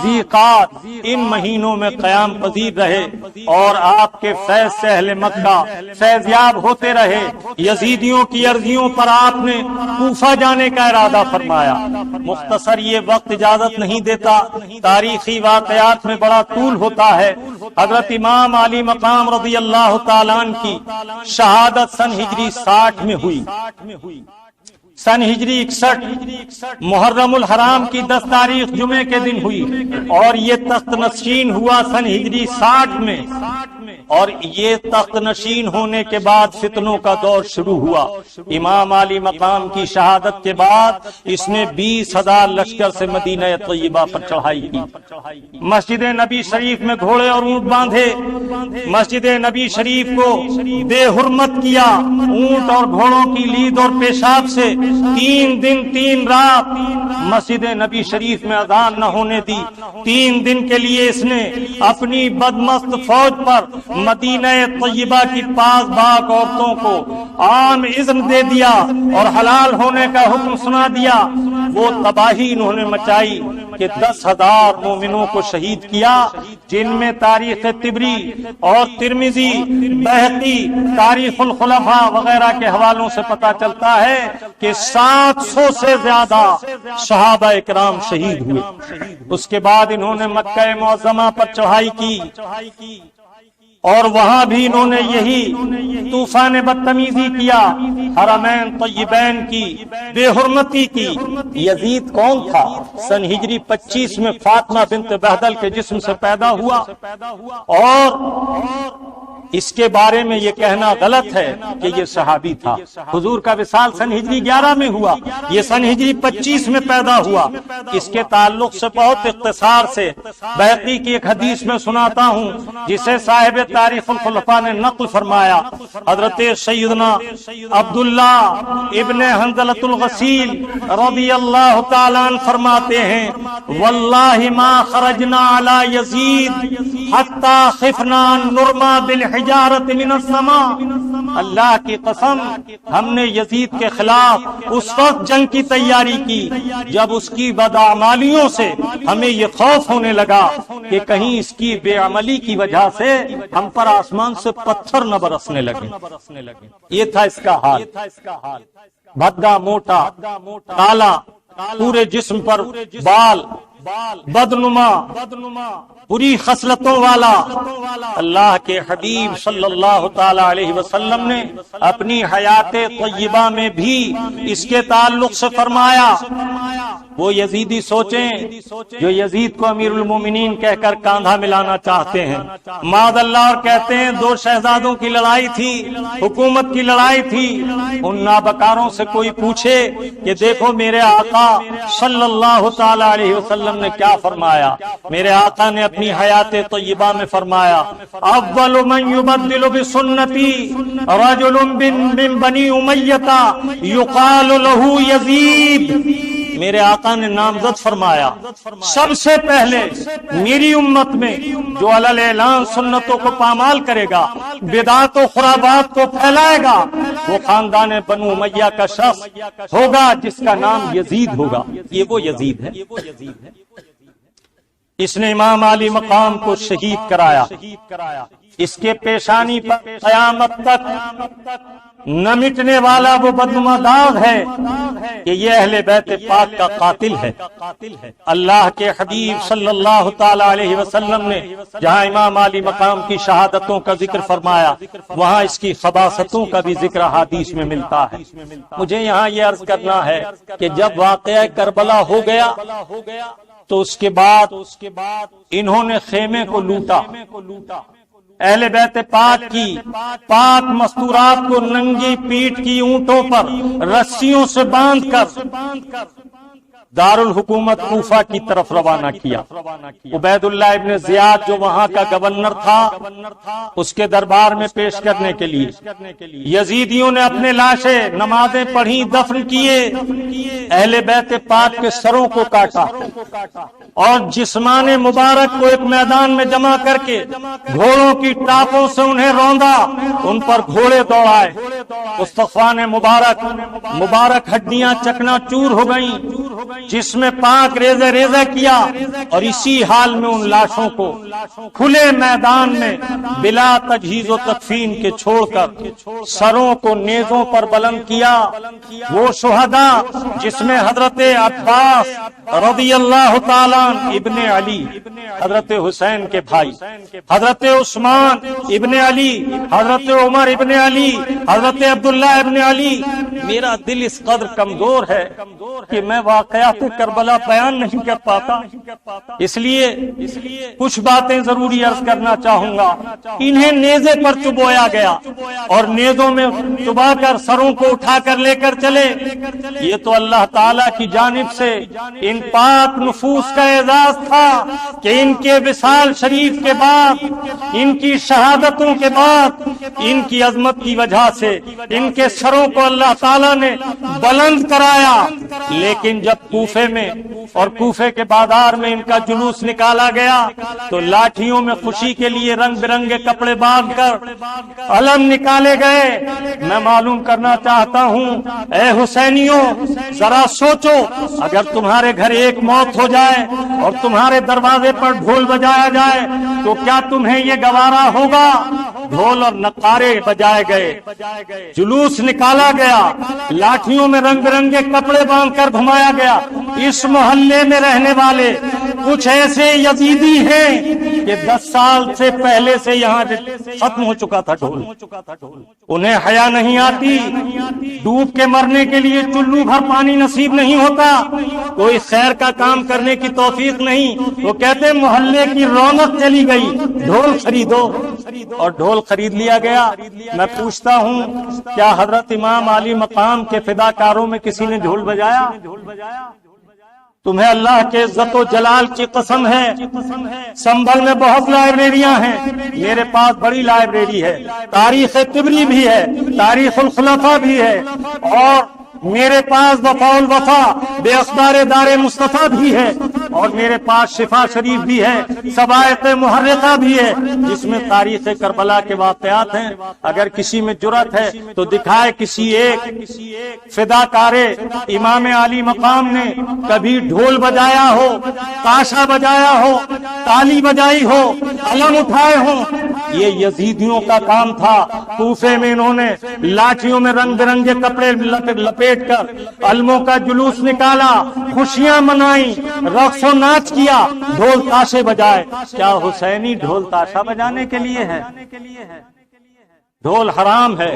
ذیقعد ان مہینوں میں قیام پذیر رہے اور آپ کے فیض سے اہل مکہ فیضیاب ہوتے رہے۔ یزیدیوں کی عرضیوں پر آپ نے کوفہ جانے کا ارادہ فرمایا۔ مختصر یہ وقت اجازت نہیں دیتا، تاریخی واقعات میں بڑا طول ہوتا ہے۔ حضرت امام علی مقام رضی اللہ تعالیٰ عنہ کی شہادت سن ہجری 60 میں ہوئی۔ سن ہجری 61 محرم الحرام کی 10 تاریخ جمعے کے دن ہوئی اور یہ تخت نشین ہوا سن ہجری 60 میں، اور یہ تخت نشین ہونے کے بعد فتنوں کا دور شروع ہوا۔ امام علی مقام کی شہادت کے بعد اس نے 20,000 لشکر سے مدینہ طیبہ پر چڑھائی کی۔ مسجد نبی شریف میں گھوڑے اور اونٹ باندھے، مسجد نبی شریف کو بے حرمت کیا، اونٹ اور گھوڑوں کی لید اور پیشاب سے 3 دن 3 رات مسجد نبی شریف میں اذان نہ ہونے دی۔ 3 دن کے لیے اس نے اپنی بدمست فوج پر مدینہ طیبہ کی پاس باغ عورتوں کو عام اذن دے دیا اور حلال ہونے کا حکم سنا دیا۔ وہ تباہی انہوں نے مچائی کہ 10,000 مومنوں کو شہید کیا، جن میں تاریخ طبری اور ترمذی، بہقی، تاریخ الخلفاء وغیرہ کے حوالوں سے پتہ چلتا ہے کہ 700 سے زیادہ صحابہ اکرام شہید ہوئے۔ اس کے بعد انہوں نے مکہ معظمہ پر چڑھائی کی اور وہاں بھی انہوں نے یہی طوفان بدتمیزی کیا، حرمین طیبین کی بے حرمتی کی۔ یزید کون تھا؟ سن ہجری 25 میں فاطمہ بنت بہدل کے جسم سے پیدا ہوا، اور اس کے بارے میں یہ کہنا غلط ہے کہ یہ صحابی تھا۔ حضور کا وصال سن ہجری 11 میں ہوا، یہ سن ہجری 25 میں پیدا ہوا۔ اس کے تعلق سے بہت اختصار سے بہقی کی ایک حدیث میں سناتا ہوں جسے صاحب تاریخ الخلفاء نے نقل فرمایا۔ حضرت سیدنا عبداللہ ابن حنظلۃ الغسیل رضی اللہ تعالیٰ عنہ فرماتے ہیں واللہ ما خرجنا علی یزید حتی خفنا نرما بالحجارت من السماء، اللہ کی قسم ہم نے یزید کے خلاف اس وقت جنگ کی تیاری کی جب اس کی بدعمالیوں سے ہمیں یہ خوف ہونے لگا کہ کہیں اس کی بے عملی کی وجہ سے ہم پر آسمان سے پتھر نہ برسنے لگے۔ یہ تھا اس کا حال، بھدا موٹا کالا، پورے جسم پر بال، بدنما، بری خصلتوں والا۔ اللہ کے حبیب صلی اللہ تعالی علیہ وسلم نے اپنی حیات طیبہ میں بھی اس کے تعلق سے فرمایا۔ وہ یزیدی سوچیں جو یزید کو امیر المومنین کہہ کر کاندھا ملانا چاہتے ہیں، معاذ اللہ، اور کہتے ہیں دو شہزادوں کی لڑائی تھی، حکومت کی لڑائی تھی۔ ان نابکاروں سے کوئی پوچھے کہ دیکھو میرے آقا صلی اللہ تعالی علیہ وسلم نے کیا فرمایا۔ میرے آقا نے اپنی حیات طیبہ میں فرمایا، اول من یبدل بسنتی رجل من بنی امیہ یقال له یزید۔ میرے آقا نے نامزد فرمایا سب سے پہلے میری امت میں جو علی اعلان سنتوں کو پامال کرے گا، بدعات و خرابات کو پھیلائے گا، وہ خاندان بنو امیہ کا شخص ہوگا جس کا نام یزید ہوگا۔ یہ وہ یزید ہے، اس نے امام علی مقام کو شہید کرایا۔ اس کے پیشانی پر قیامت تک نہ مٹنے والا وہ بدنما داغ ہے کہ یہ اہل بیت پاک کا قاتل ہے۔ اللہ کے حبیب صلی اللہ تعالی علیہ وسلم نے جہاں امام علی مقام کی شہادتوں کا ذکر فرمایا، وہاں اس کی خباثتوں کا بھی ذکر حدیث میں ملتا ہے۔ مجھے یہاں یہ عرض کرنا ہے کہ جب واقعہ کربلا ہو گیا تو اس کے بعد انہوں نے خیمے کو لوٹا، اہل بیت پاک کی پاک مستورات کو ننگی پیٹھ کی اونٹوں پر رسیوں سے باندھ کر دارالحکومت کوفہ کی طرف روانہ کیا۔ عبید اللہ ابن زیاد جو وہاں کا گورنر تھا، اس کے دربار میں پیش کرنے کے لیے یزیدیوں نے اپنے لاشیں نمازیں پڑھی، دفن کیے، اہل بیت پاک کے سروں کو کاٹا اور جسمان مبارک کو ایک میدان میں جمع کر کے گھوڑوں کی ٹاپوں سے انہیں روندا، ان پر گھوڑے دوڑائے، استخوان مبارک ہڈیاں چکنا چور ہو گئیں، جس میں پاک ریزہ ریزہ کیا، اور اسی حال میں ان لاشوں کو کھلے میدان میں بلا تجہیز و تکفین کے چھوڑ کر سروں کو نیزوں پر بلند کیا۔ وہ شہداء جس میں حضرت عباس رضی اللہ تعالیٰ ابن علی، حضرت حسین کے بھائی، حضرت عثمان ابن علی، حضرت عمر ابن علی، حضرت عبداللہ ابن علی۔ میرا دل اس قدر کمزور ہے کہ میں واقعات کربلا بیان نہیں کر پاتا، اس لیے کچھ باتیں ضروری عرض کرنا چاہوں گا۔ انہیں نیزے پر چبویا گیا اور نیزوں میں چبا کر سروں کو اٹھا کر لے کر چلے۔ یہ تو اللہ تعالی کی جانب سے ان پاک نفوس کا اعزاز تھا کہ ان کے وصال شریف کے بعد، ان کی شہادتوں کے بعد، ان کی عظمت کی وجہ سے ان کے سروں کو اللہ تعالی نے بلند کرایا۔ لیکن جب کوفے میں اور کوفے کے بازار میں ان کا جلوس نکالا گیا تو لاٹھیوں میں خوشی کے لیے رنگ برنگے کپڑے باندھ کر علم نکالے گئے۔ میں معلوم کرنا چاہتا ہوں، اے حسینیوں، ذرا سوچو، اگر تمہارے گھر ایک موت ہو جائے اور تمہارے دروازے پر ڈھول بجایا جائے تو کیا تمہیں یہ گوارا ہوگا؟ ڈھول اور نقارے بجائے گئے، جلوس نکالا گیا، لاٹھیوں میں رنگ برنگے کپڑے باندھ کر گھمایا گیا۔ اس محلے میں رہنے والے کچھ ایسے یزیدی ہیں کہ 10 سال سے پہلے سے یہاں ختم ہو چکا تھا ڈھول، انہیں حیا نہیں آتی، ڈوب کے مرنے کے لیے چلو بھر پانی نصیب نہیں ہوتا، کوئی خیر کا کام کرنے کی توفیق نہیں۔ وہ کہتے ہیں محلے کی رونق چلی گئی، ڈھول خریدو، اور ڈھول خرید لیا گیا۔ میں پوچھتا ہوں، کیا حضرت امام علی مقام کے فداکاروں میں کسی نے ڈھول بجایا؟ تمہیں اللہ کے عزت و جلال کی قسم ہے، سنبھل میں بہت لائبریریاں ہیں، میرے پاس بڑی لائبریری ہے، تاریخ طبری بھی ہے، تاریخ الخلفاء بھی ہے، اور میرے پاس وفاء الوفا بے اخبار دار مصطفیٰ بھی ہے، اور میرے پاس شفا شریف بھی ہے، سوائق محرقہ بھی ہے، جس میں تاریخ کربلا کے واقعات ہیں۔ اگر کسی میں جرأت ہے تو دکھائے کسی ایک فداکار امام علی مقام نے کبھی ڈھول بجایا ہو، تاشا بجایا ہو، تالی بجائی ہو، علم اٹھائے ہو۔ یہ یزیدیوں کا کام تھا۔ کوفے میں انہوں نے لاٹھیوں میں رنگ برنگے کپڑے لپیٹ کر علموں کا جلوس نکالا، خوشیاں منائیں، رقص و و ناچ کیا، ڈھول تاشے بجائے۔ کیا حسینی ڈھول تاشا بجانے کے لیے ہے؟ ڈھول حرام ہے،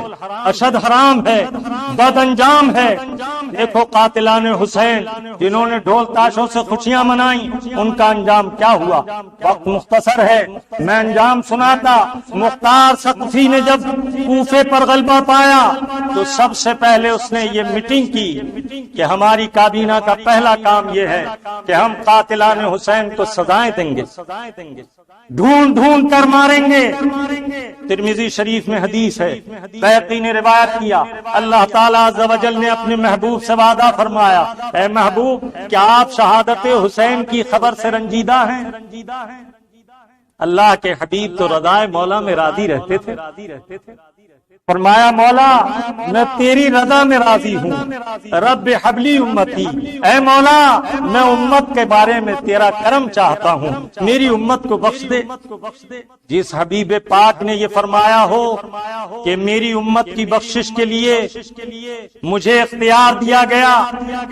اشد حرام ہے، بد انجام ہے۔ دیکھو قاتلان حسین جنہوں نے ڈھول تاشوں سے خوشیاں منائیں، ان کا انجام کیا ہوا؟ وقت مختصر ہے، میں انجام سناتا۔ مختار ثقفی نے جب کوفے پر غلبہ پایا تو سب سے پہلے اس نے یہ میٹنگ کی کہ ہماری کابینہ کا پہلا کام یہ ہے کہ ہم قاتلان حسین کو سزائیں دیں گے، ڈھونڈ ڈھونڈ کر ماریں گے۔ ترمذی شریف میں حدیث ہے، بیہقی نے روایت کیا، اللہ تعالیٰ عز و جل نے اپنے محبوب سے وعدہ فرمایا، اے محبوب کیا آپ شہادت حسین کی خبر سے رنجیدہ ہیں؟ اللہ کے حبیب تو رضائے مولا میں راضی رہتے تھے۔ فرمایا مولا میں تیری رضا میں راضی ہوں، رب حبلی امتی، اے مولا میں امت کے بارے میں تیرا کرم چاہتا ہوں، میری امت کو بخش دے۔ جس حبیب پاک نے یہ فرمایا ہو کہ میری امت کی بخشش کے لیے مجھے اختیار دیا گیا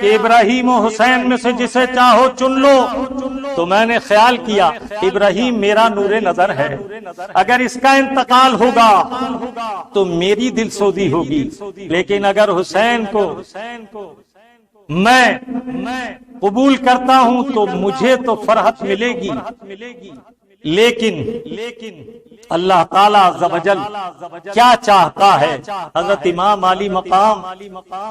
کہ ابراہیم و حسین میں سے جسے چاہو چن لو، تو میں نے خیال کیا ابراہیم میرا نور نظر ہے، اگر اس کا انتقال ہوگا تو میری دل سوزی ہوگی، لیکن اگر حسین کو میں قبول کرتا ہوں تو مجھے تو فرحت ملے گی۔ لیکن اللہ تعالیٰ عز و جل کیا چاہتا ہے؟ حضرت امام علی مقام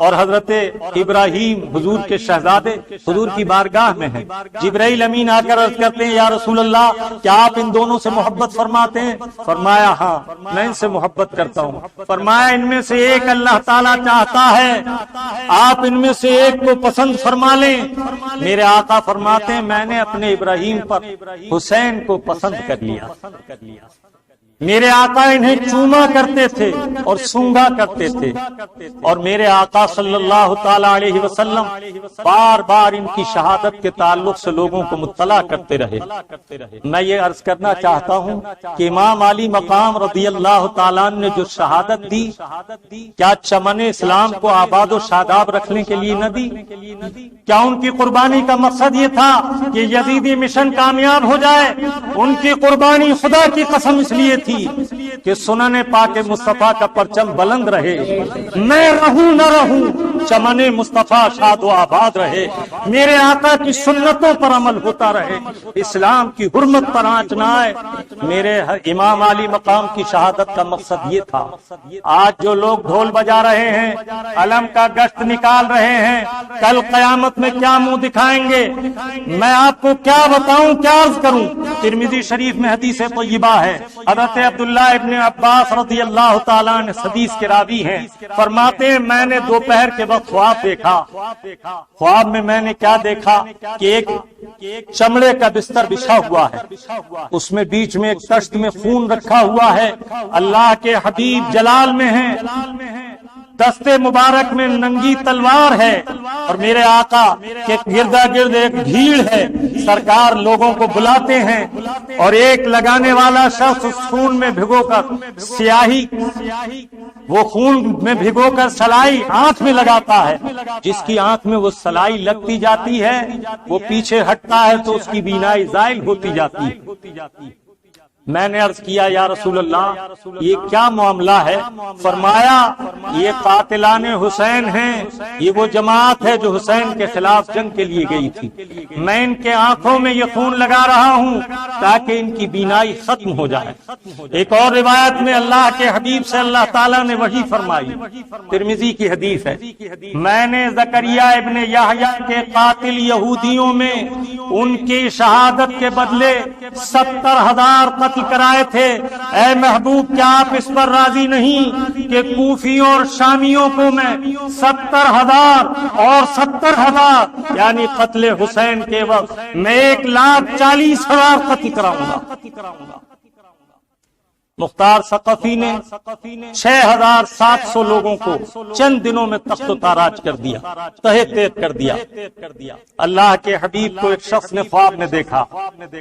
اور حضرت ابراہیم حضور کے شہزادے حضور کی بارگاہ میں ہیں۔ جبرائیل امین آ کر عرض کرتے ہیں یا رسول اللہ کیا آپ ان دونوں سے محبت فرماتے ہیں؟ فرمایا ہاں میں ان سے محبت کرتا ہوں۔ فرمایا ان میں سے ایک اللہ تعالیٰ چاہتا ہے آپ ان میں سے ایک کو پسند فرما لیں۔ میرے آقا فرماتے ہیں میں نے اپنے ابراہیم پر حسین کو پسند کر لیا۔ میرے آقا انہیں چوما کرتے تھے اور سونگا کرتے تھے، اور میرے آقا صلی اللہ تعالی علیہ وسلم بار بار ان کی شہادت کے تعلق سے لوگوں کو مطلع کرتے رہے۔ میں یہ عرض کرنا چاہتا ہوں کہ امام علی مقام رضی اللہ تعالیٰ نے جو شہادت دی کیا چمن اسلام کو آباد و شاداب رکھنے کے لیے نہ دی؟ کیا ان کی قربانی کا مقصد یہ تھا کہ یزیدی مشن کامیاب ہو جائے؟ ان کی قربانی خدا کی قسم اس لیے تھی کہ سنن پاک مصطفیٰ کا پرچم بلند رہے، میں رہوں نہ رہوں چمن مصطفیٰ شاد و آباد رہے، میرے آقا کی سنتوں پر عمل ہوتا رہے، اسلام کی حرمت پر آنچ نہ آئے۔ میرے امام علی مقام کی شہادت کا مقصد یہ تھا۔ آج جو لوگ ڈھول بجا رہے ہیں، علم کا گشت نکال رہے ہیں، کل قیامت میں کیا منہ دکھائیں گے؟ میں آپ کو کیا بتاؤں، کیا عرض کروں؟ ترمذی شریف میں حدیث طیبہ ہے، حضرت عبداللہ ابن عباس رضی اللہ تعالیٰ نے حدیث کے راوی ہیں، فرماتے ہیں میں نے دوپہر کے وقت خواب دیکھا۔ خواب میں نے کیا دیکھا کہ ایک چمڑے کا بستر بچھا ہوا ہے، اس میں بیچ میں ایک تشت میں خون رکھا ہوا ہے، اللہ کے حبیب جلال میں ہیں، دستے مبارک میں ننگی تلوار ہے، اور میرے آقا کے گردا گرد ایک بھیڑ ہے، سرکار لوگوں کو بلاتے ہیں اور ایک لگانے والا شخص اس خون میں بھگو کر سیاہی، وہ خون میں بھگو کر سلائی آنکھ میں لگاتا ہے، جس کی آنکھ میں وہ سلائی لگتی جاتی ہے وہ پیچھے ہٹتا ہے تو اس کی بینائی زائل ہوتی جاتی ہے۔ میں نے عرض کیا یا رسول اللہ یہ کیا معاملہ ہے؟ فرمایا یہ قاتلان حسین ہیں، یہ وہ جماعت ہے جو حسین کے خلاف جنگ کے لیے گئی تھی، میں ان کے آنکھوں میں یہ خون لگا رہا ہوں تاکہ ان کی بینائی ختم ہو جائے۔ ایک اور روایت میں اللہ کے حبیب سے اللہ تعالیٰ نے وحی فرمائی، ترمذی کی حدیث ہے، میں نے زکریا ابن یحییٰ کے قاتل یہودیوں میں ان کی شہادت کے بدلے 70,000 قتل کرائے تھے، اے محبوب کیا آپ اس پر راضی نہیں کہ کوفیوں اور شامیوں کو میں 70,000 اور 70,000 یعنی قتل حسین کے وقت میں 1,40,000 قتل کراؤں گا۔ مختار ثقفی نے 6,700 لوگوں کو چند دنوں میں تخت و تاراج کر دیا، تہہ تیغ کر دیا۔ اللہ کے حبیب کو ایک شخص نے خواب میں دیکھا،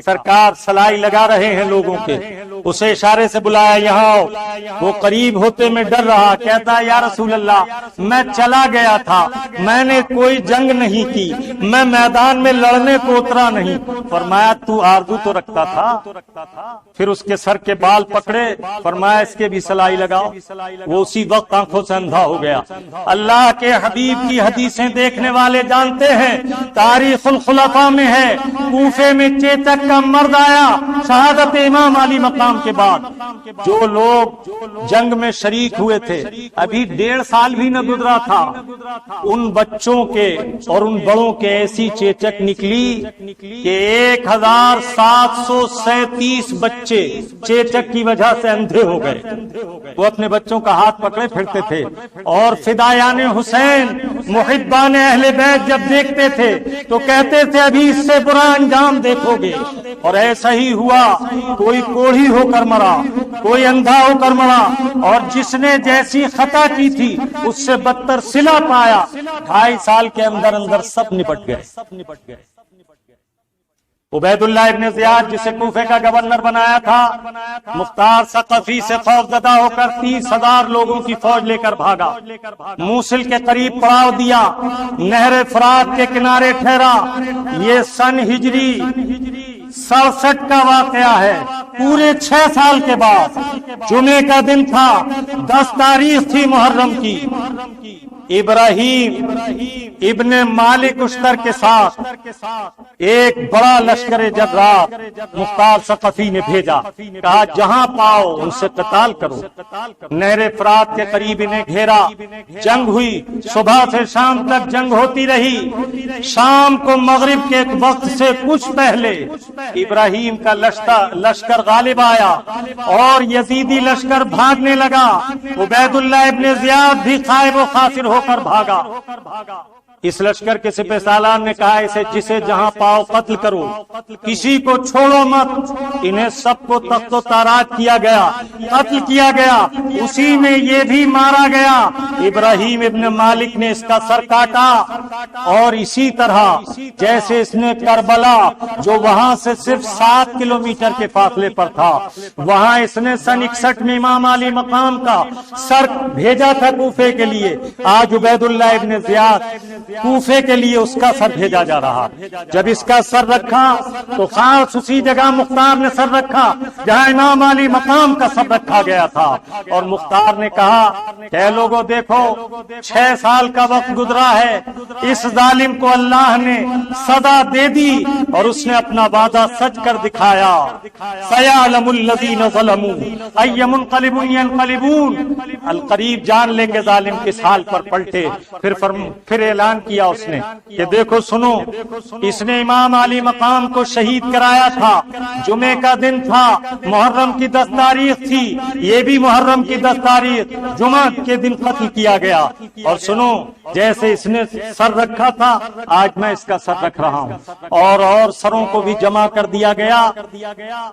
سرکار سلائی لگا رہے ہیں لوگوں کے، اسے اشارے سے بلایا یہاں آؤ. وہ قریب ہوتے میں ڈر رہا, کہتا ہے یا رسول اللہ میں چلا گیا تھا, میں نے کوئی جنگ نہیں کی, میں میدان میں لڑنے کو اترا نہیں. فرمایا تو آرزو تو رکھتا تھا. پھر اس کے سر کے بال پکڑے, فرمایا اس کے بھی سلائی لگاؤ. وہ اسی وقت آنکھوں سے اندھا ہو گیا. اللہ کے حبیب کی حدیثیں دیکھنے والے جانتے ہیں, تاریخ الخلفاء میں ہے, کوفے میں چیچک کا مرد آیا شہادت امام علی مقام کے بعد. جو لوگ جنگ میں شریک ہوئے تھے, ابھی 1.5 سال بھی نہ گزرا تھا, ان بچوں کے اور ان بڑوں کے ایسی چیچک نکلی کہ 1737 بچے چیچک کی وجہ سے اندھے ہو گئے. وہ اپنے بچوں کا ہاتھ پکڑے پھرتے تھے, اور فدایان حسین محبان اہل بیت جب دیکھتے تھے تو کہتے تھے ابھی اس سے برا انجام دیکھو گے. اور ایسا ہی ہوا, کوئی کوڑھی ہو کر مرا, کوئی اندھا ہو کر مرا, اور جس نے جیسی خطا کی تھی اس سے بدتر صلہ پایا. 2.5 سال کے اندر اندر سب نپٹ گئے. عبید اللہ ابن زیاد جسے کوفے کا گورنر بنایا تھا, مختار ثقفی سے خوف زدہ ہو کر 30,000 لوگوں کی فوج لے کر بھاگا. موصل کے قریب پڑاؤ دیا, نہر فرات کے کنارے ٹھہرا. یہ سن ہجری 67 کا واقعہ ہے. پورے 6 سال کے بعد جمعے کا دن تھا, 10 تاریخ تھی محرم کی. ابراہیم ابن مالک اشتر کے ساتھ ایک بڑا لشکر جرار مختار ثقفی نے بھیجا, کہا جہاں پاؤ ان سے قتال کرو. نہر فرات کے قریب انہیں گھیرا, جنگ ہوئی, صبح سے شام تک جنگ ہوتی رہی. شام کو مغرب کے وقت سے کچھ پہلے ابراہیم کا لشکر غالب آیا اور یزیدی لشکر بھاگنے لگا. عبید اللہ ابن زیاد بھی خائب و خاسر ہو کر بھاگا. اس لشکر کے سپہ سالار نے کہا اسے جسے جہاں پاؤ قتل کرو, کسی کو چھوڑو مت. انہیں سب کو تخت و تاراج کیا گیا, قتل کیا گیا, اسی میں یہ بھی مارا گیا. ابراہیم ابن مالک نے اس کا سر کاٹا, اور اسی طرح جیسے اس نے کربلا جو وہاں سے صرف 7 کلومیٹر کے فاصلے پر تھا, وہاں اس نے سن 61 میں امام علی مقام کا سر بھیجا تھا کوفے کے لیے. آج عبید اللہ ابن زیاد کوفے کے لیے اس کا سر بھیجا جا رہا. جب اس کا سر رکھا تو خاص اسی جگہ مختار نے سر رکھا جہاں امام علی مقام کا سر رکھا گیا تھا. اور مختار نے کہا کہ لوگوں دیکھو 6 سال کا وقت گزرا ہے, اس ظالم کو اللہ نے سزا دے دی اور اس نے اپنا وعدہ سچ کر دکھایا. سیعلم الذین ظلموا ای منقلب ینقلبون, القریب جان لیں گے ظالم کس حال پر پلٹے. پھر اعلان کیا اس نے کہ دیکھو سنو, اس نے امام علی مقام کو شہید کرایا تھا. جمعے کا دن تھا, محرم کی 10 تاریخ تھی, یہ بھی محرم کی 10 تاریخ جمعہ کے دن قتل کیا گیا. اور سنو جیسے اس نے سر رکھا تھا آج میں اس کا سر رکھ رہا ہوں. اور سروں کو بھی جمع کر دیا گیا.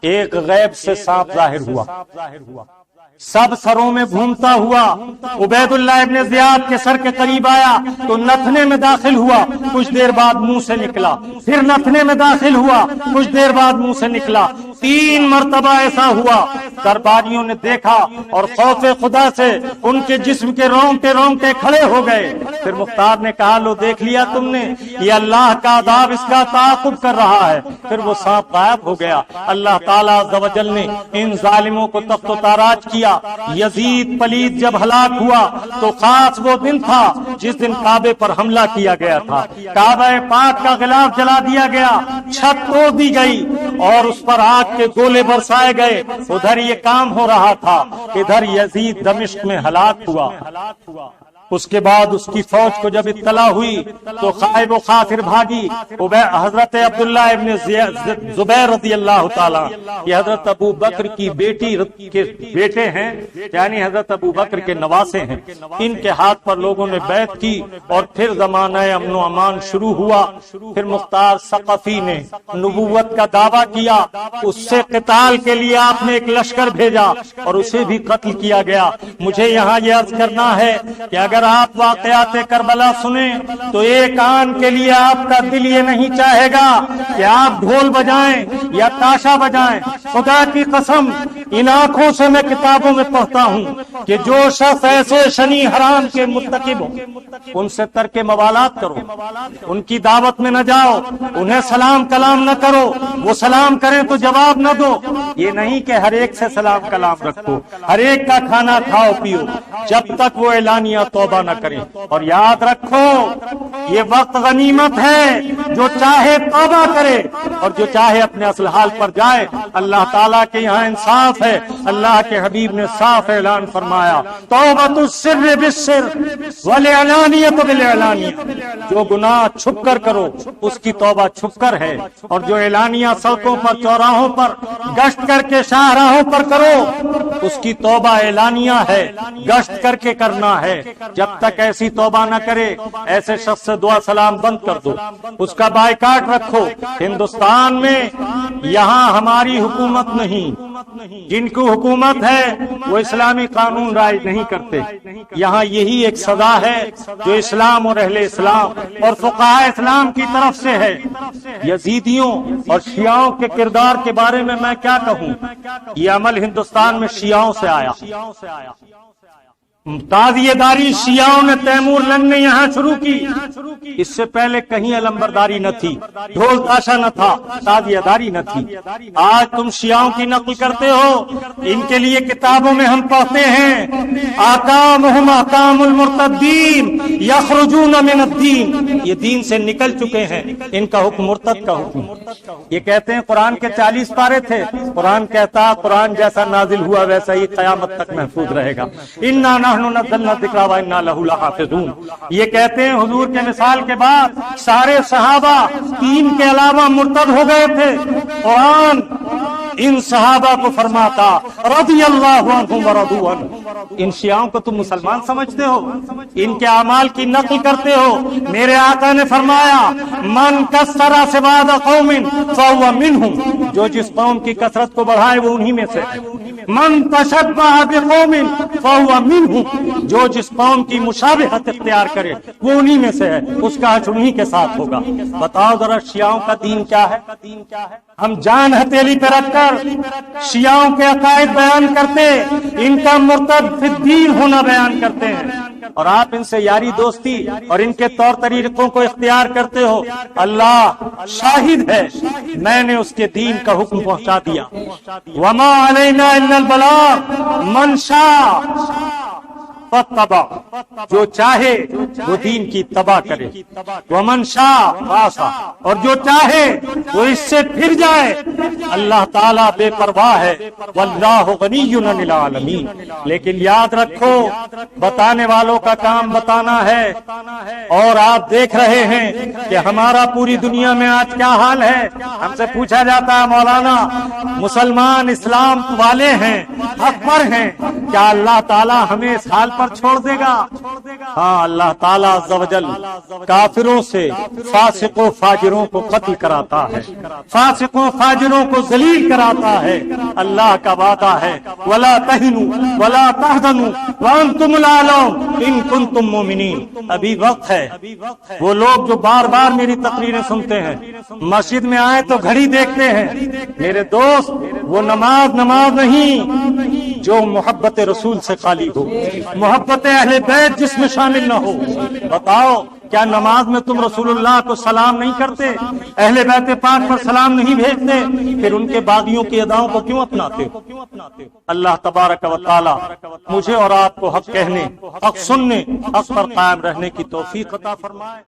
ایک غیب سے سانپ ظاہر ہوا, سب سروں میں گھومتا ہوا عبید اللہ ابن زیاد کے سر کے قریب آیا تو نتنے میں داخل ہوا, کچھ دیر بعد منہ سے نکلا, پھر نتنے میں داخل ہوا, کچھ دیر بعد منہ سے نکلا. 3 مرتبہ ایسا ہوا. درباریوں نے دیکھا اور خوف خدا سے ان کے جسم کے رونگٹے کھڑے ہو گئے. پھر مختار نے کہا لو دیکھ لیا تم نے, یہ اللہ کا عذاب اس کا تعاقب کر رہا ہے. پھر وہ سانپ غائب ہو گیا. اللہ تعالیٰ عز و جل نے ان ظالموں کو تخت و تاراج کیا. یزید پلید جب ہلاک ہوا تو خاص وہ دن تھا جس دن کعبے پر حملہ کیا گیا تھا. کعبہ پاک کا غلاف جلا دیا گیا, چھت توڑ دی گئی اور اس پر آگ کے گولے برسائے گئے. ادھر یہ کام ہو رہا تھا, ادھر یزید دمشق میں ہلاک ہوا. اس کے بعد اس کی فوج کو جب اطلاع ہوئی تو خائب و خاسر بھاگی. حضرت عبداللہ ابن زبیر رضی اللہ تعالیٰ, یہ حضرت ابو بکر کی بیٹی کے بیٹے ہیں, یعنی حضرت ابو بکر کے نواسے ہیں. ان کے ہاتھ پر لوگوں نے بیعت کی اور پھر زمانہ امن و امان شروع ہوا. پھر مختار ثقفی نے نبوت کا دعویٰ کیا, اس سے قتال کے لیے آپ نے ایک لشکر بھیجا اور اسے بھی قتل کیا گیا. مجھے یہاں یہ عرض کرنا ہے کہ اگر آپ واقعات کربلا سنیں تو ایک آن کے لیے آپ کا دل یہ نہیں چاہے گا کہ آپ ڈھول بجائیں یا تاشا بجائیں. خدا کی قسم ان آنکھوں سے میں کتابوں میں پڑھتا ہوں کہ جو شخص ایسے شنی حرام کے مرتکب ہو ان سے ترک موالات کرو، ان کی دعوت میں نہ جاؤ، انہیں سلام کلام نہ کرو، وہ سلام کریں تو جواب نہ دو۔ یہ نہیں کہ ہر ایک سے سلام کلام رکھو، ہر ایک کا کھانا کھاؤ پیو جب تک وہ اعلانیہ توبہ نہ کریں۔ اور یاد رکھو یہ وقت غنیمت ہے، جو چاہے توبہ کرے اور جو چاہے اپنے اصل حال پر جائے۔ اللہ تعالیٰ کے یہاں انصاف ہے، اللہ کے حبیب نے صاف اعلان فرمایا توبۃ السر بالسر والعلانیۃ بالعلانیہ، جو گناہ چھپ کر کرو اس کی توبہ چھپ کر ہے، اور جو اعلانیہ سڑکوں پر چوراہوں پر گشت کر کے شاہراہوں پر کرو اس کی توبہ اعلانیہ ہے، گشت کر کے کرنا ہے۔ جب تک ایسی توبہ نہ کرے ایسے شخص سے دعا سلام بند کر دو، اس کا بائیکاٹ رکھو۔ ہندوستان میں یہاں ہماری حکومت نہیں، جن کی حکومت ہے وہ اسلامی قانون رائج نہیں کرتے۔ یہاں یہی ایک سزا ہے جو اسلام اور اہل اسلام اور فقہاء اسلام کی طرف سے ہے۔ یزیدیوں اور شیعوں کے کردار کے بارے میں کیا کہوں، یہ عمل ہندوستان میں شیعوں سے آیا۔ تعزیہ داری شیعوں نے تیمور لنگ نے یہاں شروع کی، اس سے پہلے کہیں علمبرداری نہ تھی، ڈھول تاشا نہ تھا، تعزیہ داری نہ تھی۔ آج تم شیعوں کی نقل کرتے ہو، ان کے لیے کتابوں میں ہم پڑھتے ہیں احکامہم احکام المرتدین یخرجون من الدین، یہ دین سے نکل چکے ہیں، ان کا حکم مرتد کا حکم۔ یہ کہتے ہیں قرآن کے 40 پارے تھے، قرآن کہتا قرآن جیسا نازل ہوا ویسا ہی قیامت تک محفوظ رہے گا۔ انا نحن نزلنا الذکر وانا لہ لحافظون، یہ کہتے ہیں حضور کے مثال کے بعد سارے صحابہ 3 کے علاوہ مرتد ہو گئے تھے۔ قرآن ان صحابہ کو فرماتا رضی اللہ عنہم ورضوا عنہ۔ ان شیعوں کو تم مسلمان سمجھتے ہو، ان کے اعمال کی نقل کرتے ہو۔ میرے آقا نے فرمایا من کثر سواد قوم فهو منهم، جو جس قوم کی کثرت کو بڑھائے وہ انہی میں سے ہے۔ من تشبہ بقوم فهو منهم، جو جس قوم کی مشابہت اختیار کرے وہ انہی میں سے ہے، اس کا حشر انہی کے ساتھ ہوگا۔ بتاؤ ذرا شیعوں کا دین کیا ہے؟ ہم جان ہتھیلی پہ رکھ کر شیعوں کے عقائد بیان کرتے، ان کا مرتد فی الدین ہونا بیان کرتے ہیں، اور آپ ان سے یاری دوستی اور ان کے طور طریقوں کو اختیار کرتے ہو۔ اللہ شاہد ہے میں نے اس کے دین کا حکم پہنچا دیا۔ وما علینا الا البلاغ من شاء فاتبع، جو چاہے وہ دین کی اتباع کرے، ومن شاء فعصى، اور جو چاہے وہ اس سے پھر جائے۔ اللہ تعالیٰ بے پرواہ ہے، واللہ غنی عن العالمین۔ لیکن یاد رکھو بتانے والوں کا کام بتانا ہے، اور آپ دیکھ رہے ہیں کہ ہمارا پوری دنیا میں آج کیا حال ہے۔ ہم سے پوچھا جاتا ہے مولانا مسلمان اسلام والے ہیں، حق پر ہیں، کیا اللہ تعالیٰ ہمیں اس حال پر چھوڑ دے گا؟ ہاں، اللہ تعالیٰ عز و جل کافروں سے فاسق و فاجروں کو قتل کراتا ہے، فاسق و فاجروں کو ذلیل کراتا ہے۔ اللہ کا وعدہ ہے ولا تہنوا ولا تحزنوا وانتم الاعلون ان کنتم مؤمنین۔ ابھی وقت ہے، وہ لوگ جو بار بار میری تقریریں سنتے ہیں، مسجد میں آئے تو گھڑی دیکھتے ہیں، میرے دوست وہ نماز نہیں جو محبت رسول سے خالی ہو، محبت اہل بیت جس میں شامل نہ ہو۔ بتاؤ کیا نماز میں تم رسول اللہ کو سلام نہیں کرتے، اہل بیت پاک پر سلام نہیں بھیجتے، پھر ان کے باغیوں کی اداؤں کو کیوں اپناتے ہو؟ اللہ تبارک و تعالی مجھے اور آپ کو حق کہنے، حق سننے، حق پر قائم رہنے کی توفیق عطا فرمائے۔